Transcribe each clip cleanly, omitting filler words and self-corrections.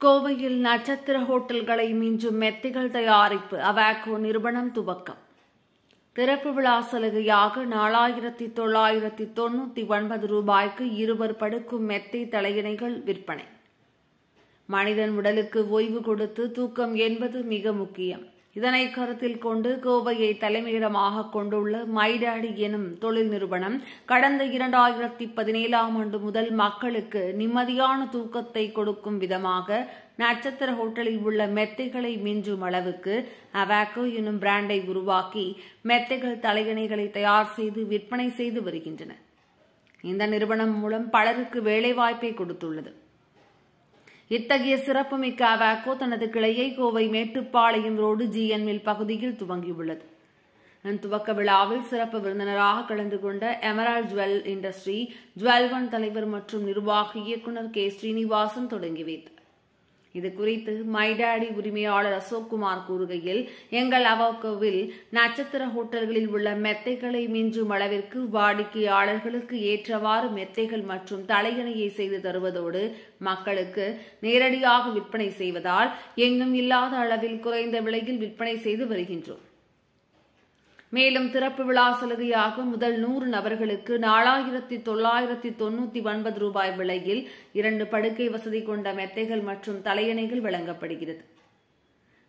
கோவையில் நட்சத்திர ஹோட்டல்களை மிஞ்சும் மெத்தைகள் தயாரிப்பு அவாக்கோ நிறுவனம் துவக்கம். திறப்பு விழா சலுகையாக 4,999 ரூபாய்க்கு 2 படுக்கும் மெத்தை தலையணைகள் விற்பனை. மனிதன் உடலுக்கு ஓய்வு கொடுத்து தூக்கம் என்பது மிக முக்கியம். இதனை கருத்தில் கொண்டு கோவையை தலைமையிடமாக கொண்டுள்ள மைடாடி எனும் தொழில் நிறுவனம் கடந்த 2017ஆம் ஆண்டு முதல் மக்களுக்கு நிம்மதியான தூக்கத்தை கொடுக்கும் விதமாக நட்சத்திர ஹோட்டலில் உள்ள மெத்தைகளை மிஞ்சும் அளவுக்கு அவாக்கோ எனும் பிராண்டை உருவாக்கி மெத்தைகள் தலையணைகளை தயார் செய்து விற்பனை செய்து வருகின்றன. இந்த நிறுவனம் மூலம் பலருக்கு வேலைவாய்ப்பை கொடுத்துள்ளது. இத்தகைய சிறப்புமிக்க அவாக்கோ தனது கிளையை Kovai Mettupalayam road GN mill பகுதியில் துவங்கியுள்ளது. துவக்க விழாவில் சிறப்பு விருந்தினராக கலந்து கொண்ட எமரால்ட் ஜுவல் இண்டஸ்ட்ரி ஜுவல்1 தலைவர் மற்றும் நிர்வாக இயக்குநர் K. ஸ்ரீனிவாசன் தொடங்கி வைத்தார். இதுகுறித்து மைடாடி உரிமையாளர் அசோக்குமார் கூறுகையில், எங்கள் அவாக்கோவில் நட்சத்திர ஹோட்டல்களில் உள்ள மெத்தைகளை மிஞ்சும் அளவிற்கு வாடிக்கையாளர்களுக்கு ஏற்றவாறு மெத்தைகள் மற்றும் தலையணையை செய்து தருவதோடு மக்களுக்கு நேரடியாக விற்பனை செய்வதால் எங்கும் இல்லாத அளவில் குறைந்த விலையில் விற்பனை செய்து வருகின்றோம். மேலும் திறப்பு விழா சலுகையாக முதல் 100 நபர்களுக்கு 4,999 ரூபாய் விலையில் 2 படுக்கை வசதி கொண்ட மெத்தைகள் மற்றும் தலையணைகள் வழங்கப்படுகிறது.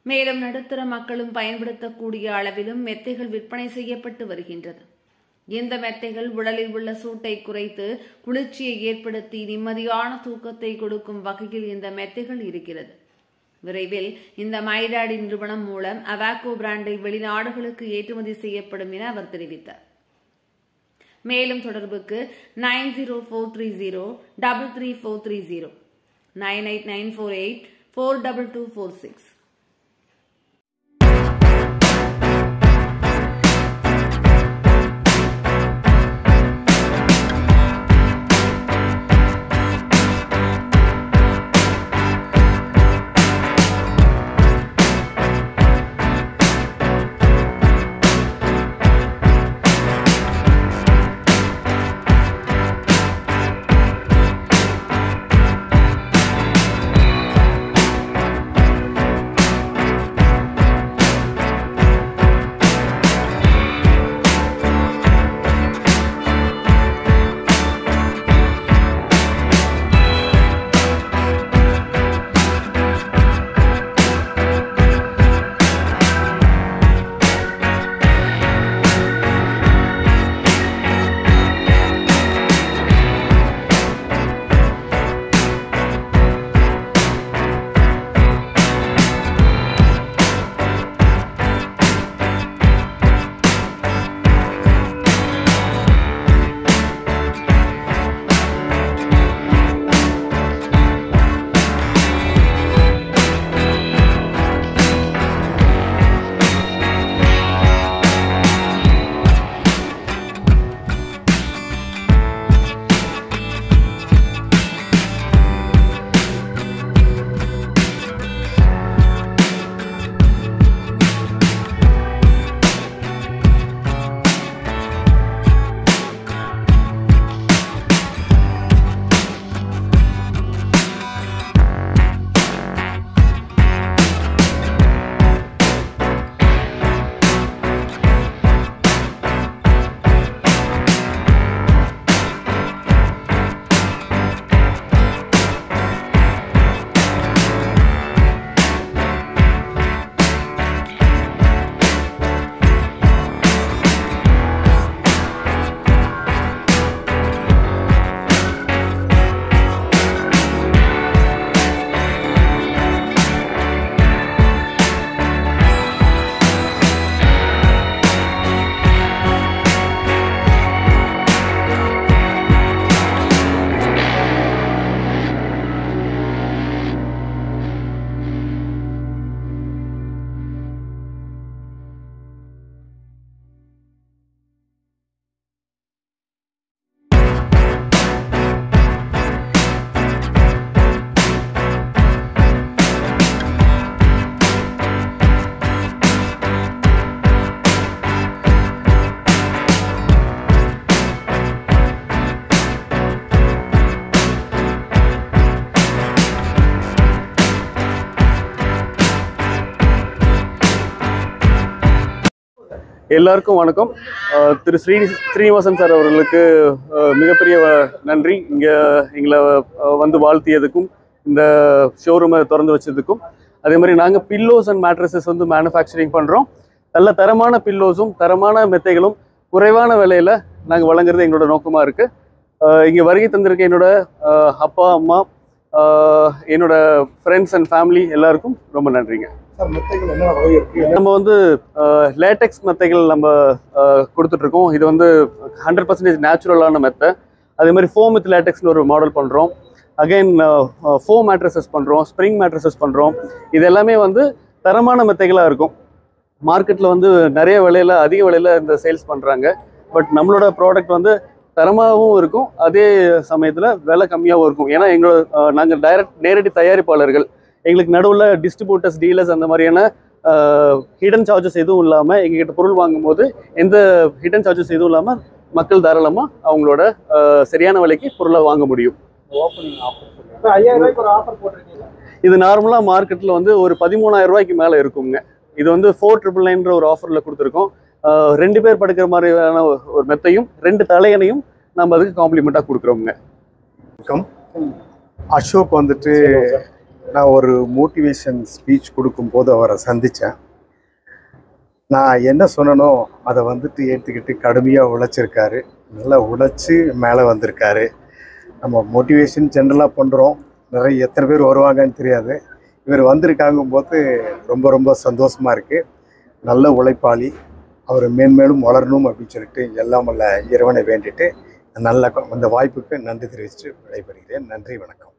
மேலும் நடுத்தர மக்களும் பயன்படுத்தக்கூடிய அளவிலும் மெத்தைகள் விற்பனை செய்யப்பட்டு வருகின்றது. இந்த மெத்தைகள் உடலில் உள்ள சூட்டை குறைத்து குளிர்ச்சியை ஏற்படுத்தி நிம்மதியான தூக்கத்தை கொடுக்கும் வகையில் இந்த மெத்தைகள் இருக்கிறது. விரைவில் இந்த மைடாடி நிறுவனம் மூலம் அவாக்கோ பிராண்டை வெளிநாடுகளுக்கு ஏற்றுமதி செய்யப்படும் என அவர் தெரிவித்தார். மேலும் தொடர்புக்கு 9043033430 9894842246. எல்லாருக்கும் வணக்கம். திரு ஸ்ரீனிவாசன் சார் அவர்களுக்கு மிகப்பெரிய நன்றி. இங்கே எங்களை வந்து வாழ்த்தியதுக்கும் இந்த ஷோரூமை திறந்து வச்சதுக்கும். அதே மாதிரி நாங்கள் பில்லோஸ் அண்ட் மேட்ரஸஸ் வந்து மேனுஃபேக்சரிங் பண்ணுறோம். நல்ல தரமான பில்லோஸும் தரமான மெத்தைகளும் குறைவான விலையில் நாங்கள் வழங்குறது எங்களோட நோக்கமாக இருக்குது. இங்கே வருகை தந்திருக்க என்னோட அப்பா அம்மா, என்னோட ஃப்ரெண்ட்ஸ் அண்ட் ஃபேமிலி எல்லாருக்கும் ரொம்ப நன்றிங்க. நம்ம வந்து லேட்டெக்ஸ் மெத்தைகள் நம்ம கொடுத்துட்ருக்கோம். இது வந்து 100% நேச்சுரலான மெத்தை. அதே மாதிரி ஃபோம் வித் லேட்டெக்ஸ்னு ஒரு மாடல் பண்ணுறோம். அகைன் ஃபோம் மேட்ரஸஸ் பண்ணுறோம், ஸ்ப்ரிங் மேட்ரஸஸ் பண்ணுறோம். இது எல்லாமே வந்து தரமான மெத்தைகளாக இருக்கும். மார்க்கெட்டில் வந்து நிறைய விலையில் அதிக விலையில் இந்த சேல்ஸ் பண்ணுறாங்க. பட் நம்மளோட ப்ராடக்ட் வந்து தரமாகவும் இருக்கும், அதே சமயத்தில் விலை கம்மியாகவும் இருக்கும். ஏன்னா நாங்கள் நேரடி தயாரிப்பாளர்கள். எங்களுக்கு நடுவில் டிஸ்ட்ரிபியூட்டர்ஸ், டீலர்ஸ் அந்த மாதிரியான ஹிடன் சார்ஜஸ் எதுவும் இல்லாமல் எங்ககிட்ட பொருள் வாங்கும்போது எந்த ஹிடன் சார்ஜஸ் எதுவும் இல்லாமல் மக்கள் தாராளமாக அவங்களோட சரியான விலைக்கு பொருளை வாங்க முடியும். இது நார்மலாக மார்க்கெட்டில் வந்து ஒரு 13,000 ரூபாய்க்கு மேலே இருக்குங்க. இது வந்து 4,999 ஒரு ஆஃபரில் கொடுத்துருக்கோம். 2 பேர் படுக்கிற மாதிரியான ஒரு மெத்தையும் 2 தலையணையும் நம்ம அதுக்கு காம்ப்ளிமெண்ட்டாக கொடுக்குறோங்க. அசோக் வந்துட்டு நான் ஒரு மோட்டிவேஷன் ஸ்பீச் கொடுக்கும்போது அவரை சந்தித்தேன். நான் என்ன சொன்னனோ அதை வந்துட்டு ஏற்றுக்கிட்டு கடுமையாக உழைச்சிருக்காரு. நல்லா உழைச்சி மேலே வந்திருக்காரு. நம்ம மோட்டிவேஷன் ஜென்ரலாக பண்ணுறோம், நிறைய எத்தனை பேர் வருவாங்கன்னு தெரியாது. இவர் வந்திருக்காங்கும் போது ரொம்ப ரொம்ப சந்தோஷமாக இருக்குது. நல்ல உழைப்பாளி, அவர் மேன்மேலும் வளரணும் அப்படின்னு சொல்லிட்டு எல்லாம் வல்ல இறைவனை வேண்டிட்டு நல்ல அந்த வாய்ப்புக்கு நன்றி தெரிவித்து விடைபெறுகிறேன். நன்றி, வணக்கம்.